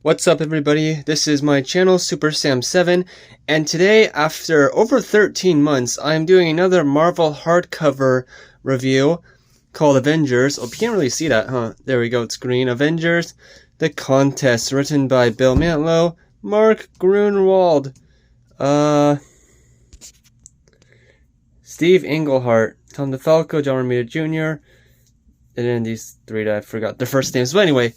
What's up everybody, this is my channel Super Sam 7, and today after over 13 months I'm doing another Marvel hardcover review called Avengers. Oh, you can't really see that, huh? There we go, it's green. Avengers, The Contest, written by Bill Mantlo, Mark Grunwald, Steve Englehart, Tom DeFalco, John Romita Jr., and then these three that I forgot their first names. But anyway,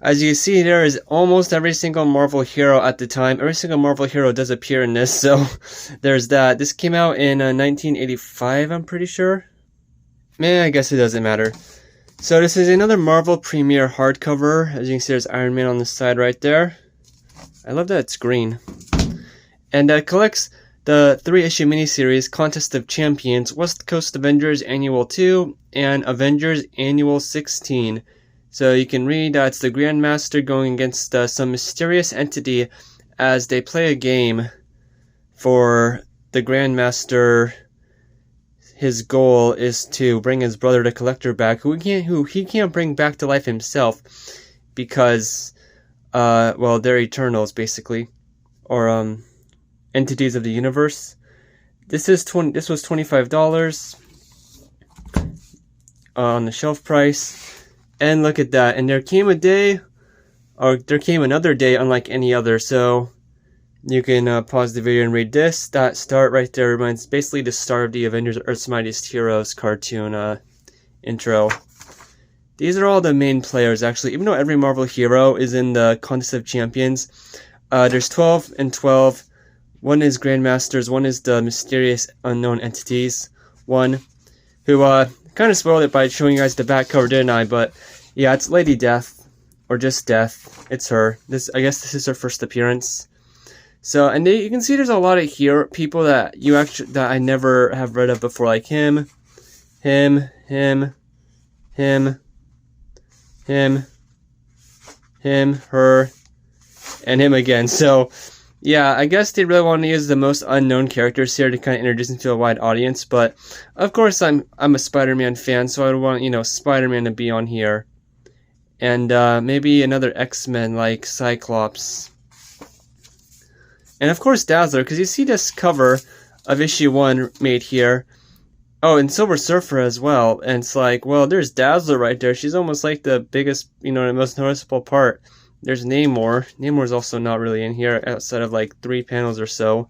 as you see, there is almost every single Marvel hero at the time. Every single Marvel hero does appear in this, so there's that. This came out in 1985, I'm pretty sure. Man, I guess it doesn't matter. So this is another Marvel Premiere hardcover. As you can see, there's Iron Man on the side right there. I love that it's green. And collects the 3-issue miniseries Contest of Champions, West Coast Avengers Annual 2, and Avengers Annual 16. So you can read it's the Grandmaster going against some mysterious entity as they play a game for the Grandmaster. His goal is to bring his brother the Collector back, who he can't bring back to life himself because, well, they're Eternals basically, or entities of the universe. This was $25 on the shelf price. And look at that, and there came another day unlike any other, so you can pause the video and read this. That start right there reminds basically the start of the Avengers Earth's Mightiest Heroes cartoon intro. These are all the main players, actually, even though every Marvel hero is in the Contest of Champions. There's 12 and 12. One is Grandmasters, one is the mysterious unknown entities, one who kind of spoiled it by showing you guys the back cover, didn't I? But yeah, it's Lady Death, or just Death. It's her. I guess this is her first appearance. So, and you can see there's a lot of people that I never have read of before, like him, her, and him again. So, yeah, I guess they really want to use the most unknown characters here to kind of introduce them to a wide audience. But of course, I'm a Spider-Man fan, so I would want Spider-Man to be on here, and maybe another X-Men like Cyclops, and of course Dazzler, because you see this cover of issue 1 made here. Oh, and Silver Surfer as well. And it's like, well, there's Dazzler right there. She's almost like the biggest, the most noticeable part. There's Namor. Namor's also not really in here outside of like 3 panels or so.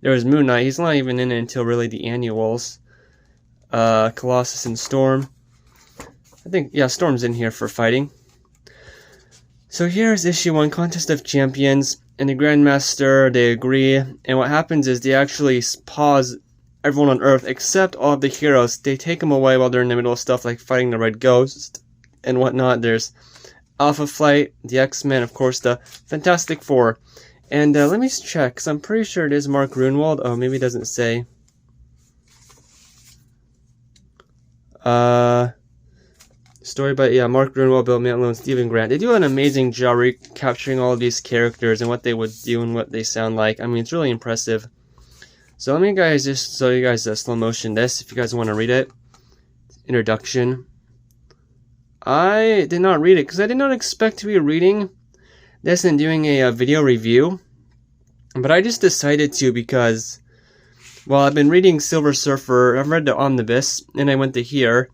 There's Moon Knight. He's not even in it until really the annuals. Colossus and Storm. I think, yeah, Storm's in here for fighting. So here's issue 1, Contest of Champions. And the Grandmaster, they agree. And what happens is they actually pause everyone on Earth except all of the heroes. They take them away while they're in the middle of stuff like fighting the Red Ghost and whatnot. There's Alpha Flight, the X-Men, of course, the Fantastic Four. And let me check, because I'm pretty sure it is Mark Grunwald. Oh, maybe it doesn't say. Story by, yeah, Mark Grunwald, Bill Mantlo, and Stephen Grant. They do an amazing job recapturing all of these characters and what they would do and what they sound like. I mean, it's really impressive. So let me just show you guys slow motion this, if you guys want to read it. Introduction. I did not read it because I did not expect to be reading this and doing a video review, but I just decided to because, well, I've been reading Silver Surfer. I've read the Omnibus, and I went to here,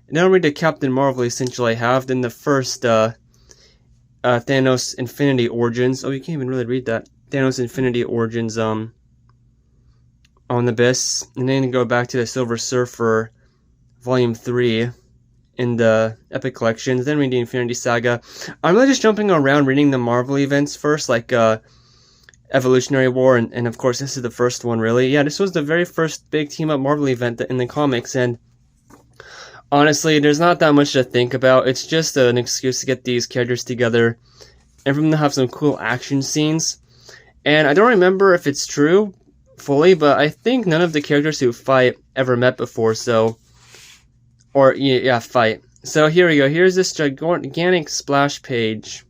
and then I'll read the Captain Marvel essentially I have, then the first Thanos Infinity Origins. Oh, you can't even really read that. Thanos Infinity Origins Omnibus, and then go back to the Silver Surfer Volume 3. In the Epic Collections, then reading the Infinity Saga. I'm really just jumping around reading the Marvel events first, like Evolutionary War, and of course this is the first one, really. Yeah, this was the very first big team-up Marvel event in the comics, and honestly, there's not that much to think about. It's just an excuse to get these characters together, and for them to have some cool action scenes. And I don't remember if it's true fully, but I think none of the characters who fight ever met before, so... Or, yeah, fight. So here we go. Here's this gigantic splash page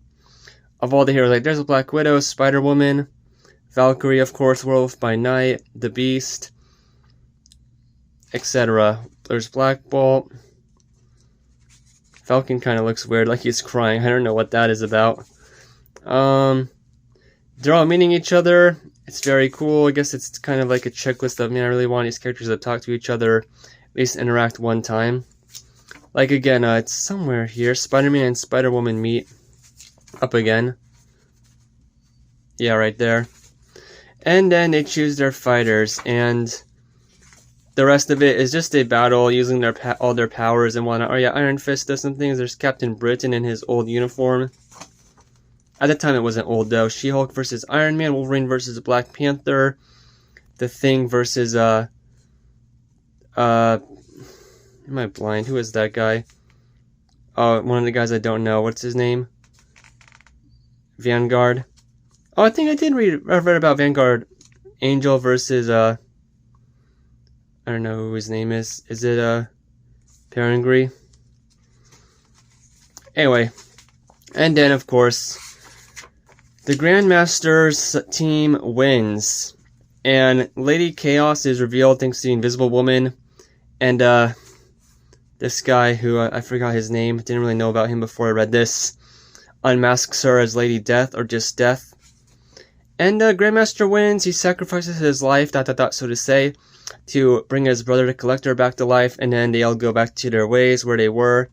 of all the heroes. Like, there's a Black Widow, Spider-Woman, Valkyrie, of course, Werewolf by Night, The Beast, etc. There's Black Bolt. Falcon kind of looks weird, like he's crying. I don't know what that is about. They're all meeting each other. It's very cool. I guess it's kind of like a checklist of, man, I really want these characters to talk to each other, at least interact one time. Like, again, it's somewhere here. Spider-Man and Spider-Woman meet up again. Yeah, right there. And then they choose their fighters, and the rest of it is just a battle using all their powers and whatnot. Oh yeah, Iron Fist does some things. There's Captain Britain in his old uniform. At the time it wasn't old though. She-Hulk versus Iron Man, Wolverine versus Black Panther, The Thing versus am I blind? Who is that guy? Oh, one of the guys I don't know. What's his name? Vanguard. Oh, I think I did read about Vanguard. Angel versus I don't know who his name is. Is it Perangri? Anyway, and then of course the Grandmaster's team wins, and Lady Chaos is revealed thanks to the Invisible Woman, and this guy who I forgot his name, didn't really know about him before I read this, unmasks her as Lady Death or just Death. And Grandmaster wins. He sacrifices his life, so to say, to bring his brother the Collector back to life, and then they all go back to their ways where they were.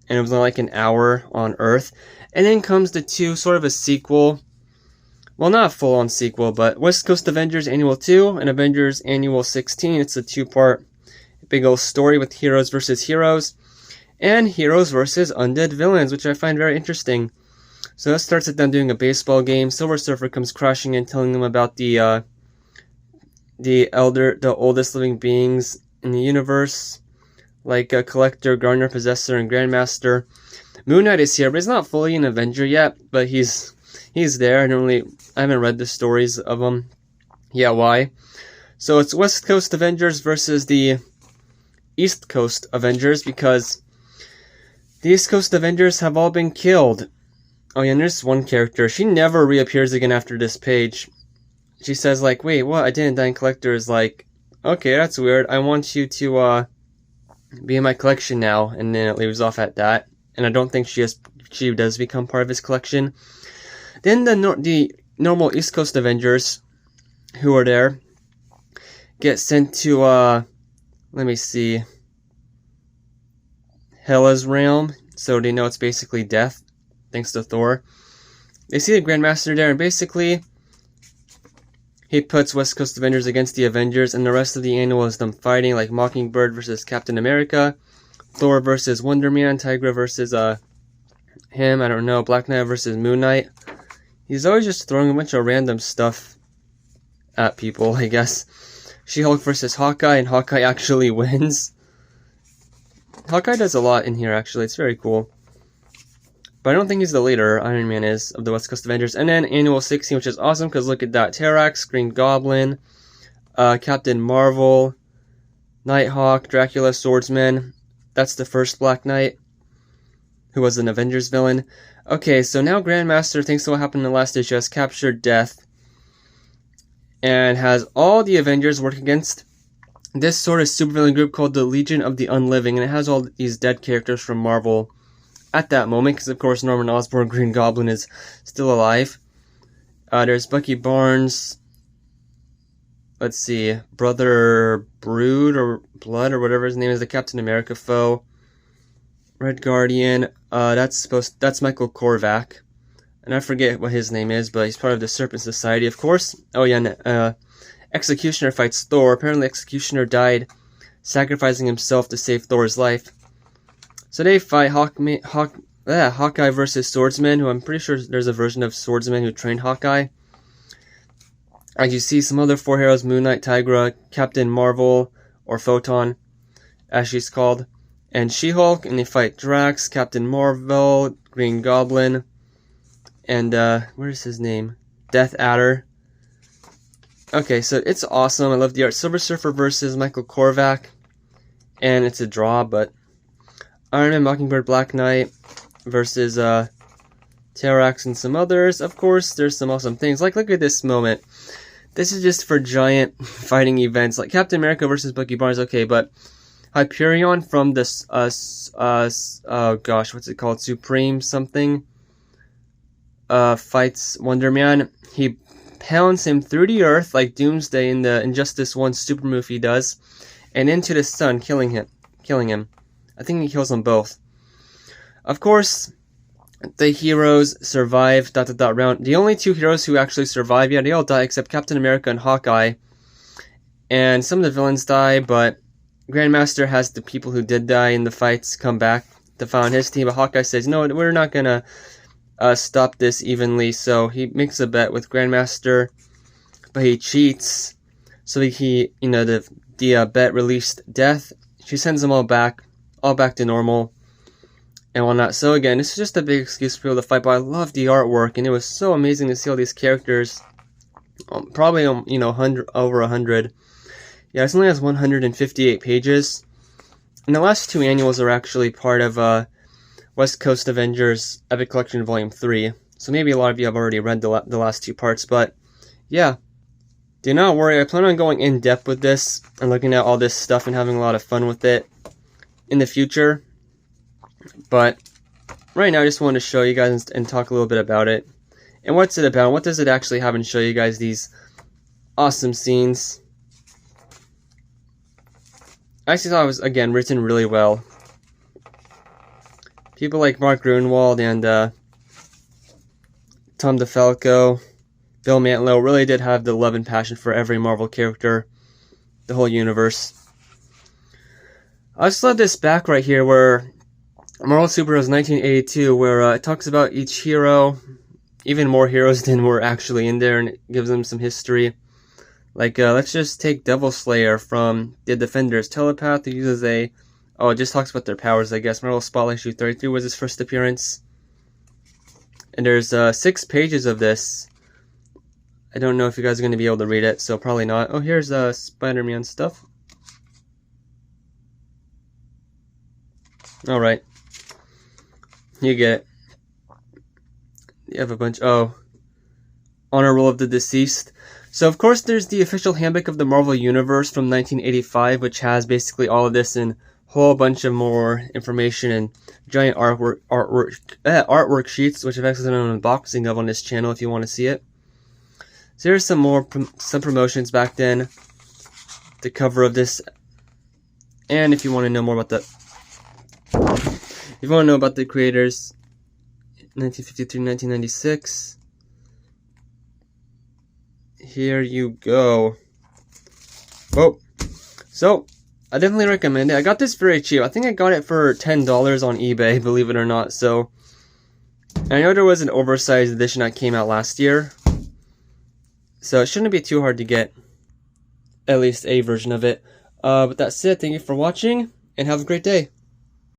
And it was only like an hour on Earth. And then comes the two, sort of a sequel. Well, not a full-on sequel, but West Coast Avengers Annual 2 and Avengers Annual 16. It's a two-part big old story with heroes versus heroes. And heroes versus undead villains, which I find very interesting. So that starts with them doing a baseball game. Silver Surfer comes crashing in, telling them about the oldest living beings in the universe, like Collector, Gardener, Possessor, and Grandmaster. Moon Knight is here, but he's not fully an Avenger yet. But he's there. I haven't read the stories of him. Yeah, why? So it's West Coast Avengers versus the East Coast Avengers, because the East Coast Avengers have all been killed. Oh yeah, and there's one character. She never reappears again after this page. She says, like, wait, what? I didn't die. And Collector is like, okay, that's weird. I want you to be in my collection now. And then it leaves off at that. And I don't think she does become part of his collection. Then the normal East Coast Avengers who are there get sent to, let me see, Hela's realm. So they know it's basically death, thanks to Thor. They see the Grandmaster there, and basically he puts West Coast Avengers against the Avengers, and the rest of the annual is them fighting, like Mockingbird versus Captain America, Thor versus Wonder Man, Tigra versus him, I don't know, Black Knight versus Moon Knight. He's always just throwing a bunch of random stuff at people, I guess. She-Hulk versus Hawkeye, and Hawkeye actually wins. Hawkeye does a lot in here, actually. It's very cool. But I don't think he's the leader. Iron Man is, of the West Coast Avengers. And then Annual 16, which is awesome, because look at that. Terrax, Green Goblin, Captain Marvel, Nighthawk, Dracula, Swordsman. That's the first Black Knight, who was an Avengers villain. Okay, so now Grandmaster, thanks to what happened in the last issue, has captured Death, and has all the Avengers work against this sort of supervillain group called the Legion of the Unliving, and it has all these dead characters from Marvel at that moment, because of course Norman Osborn, Green Goblin, is still alive. There's Bucky Barnes, let's see, Brother Brood, or Blood, or whatever his name is, the Captain America foe. Red Guardian, that's Michael Korvac, and I forget what his name is, but he's part of the Serpent Society, of course. Oh yeah, and Executioner fights Thor. Apparently Executioner died sacrificing himself to save Thor's life. So they fight Hawkeye versus Swordsman, who I'm pretty sure there's a version of Swordsman who trained Hawkeye. As you see, some other four heroes, Moon Knight, Tigra, Captain Marvel, or Photon, as she's called, and She-Hulk, and they fight Drax, Captain Marvel, Green Goblin, and, where's his name? Death Adder. Okay, so it's awesome. I love the art. Silver Surfer versus Michael Korvac, and it's a draw, but Iron Man, Mockingbird, Black Knight versus Terrax and some others. Of course, there's some awesome things. Like, look at this moment. This is just for giant fighting events. Like Captain America versus Bucky Barnes, okay, but Hyperion from this, oh gosh, what's it called? Supreme something? fights Wonder Man, he pounds him through the earth like Doomsday in the Injustice 1 super move he does, and into the sun, killing him. I think he kills them both. Of course, the heroes survive, round. The only two heroes who actually survive, yeah, they all die except Captain America and Hawkeye. And some of the villains die, but Grandmaster has the people who did die in the fights come back to found his team. But Hawkeye says, no, we're not gonna stop this evenly. So he makes a bet with Grandmaster, but he cheats. So he the bet released Death. She sends them all back to normal and whatnot. So again, this is just a big excuse for people to fight, but I love the artwork, and it was so amazing to see all these characters. Probably over 100. Yeah, it only has 158 pages. And the last two annuals are actually part of West Coast Avengers Epic Collection Volume 3. So maybe a lot of you have already read the last two parts, but yeah. Do not worry, I plan on going in depth with this and looking at all this stuff and having a lot of fun with it in the future. But right now I just wanted to show you guys and talk a little bit about it. And what's it about? What does it actually have, and show you guys these awesome scenes. I actually thought it was, again, written really well. People like Mark Gruenwald and Tom DeFalco, Bill Mantlo really did have the love and passion for every Marvel character, the whole universe. I just love this back right here where Marvel Superheroes 1982, where it talks about each hero, even more heroes than were actually in there, and it gives them some history. Like, let's just take Devil Slayer from the Defenders. Telepath who uses it just talks about their powers, I guess. Marvel Spotlight issue 33 was his first appearance. And there's 6 pages of this. I don't know if you guys are going to be able to read it, so probably not. Oh, here's Spider-Man stuff. Alright. You get it. You have a bunch. Oh. Honor Roll of the Deceased. So, of course, there's the official handbook of the Marvel Universe from 1985, which has basically all of this and a whole bunch of more information and giant artwork sheets, which I've actually done an unboxing of on this channel if you want to see it. So here's some promotions back then, the cover of this, and if you want to know more about the creators, 1953, 1996. Here you go. Whoa. So, I definitely recommend it. I got this very cheap. I think I got it for $10 on eBay, believe it or not. So, I know there was an oversized edition that came out last year. So, it shouldn't be too hard to get at least a version of it. But that's it. Thank you for watching, and have a great day.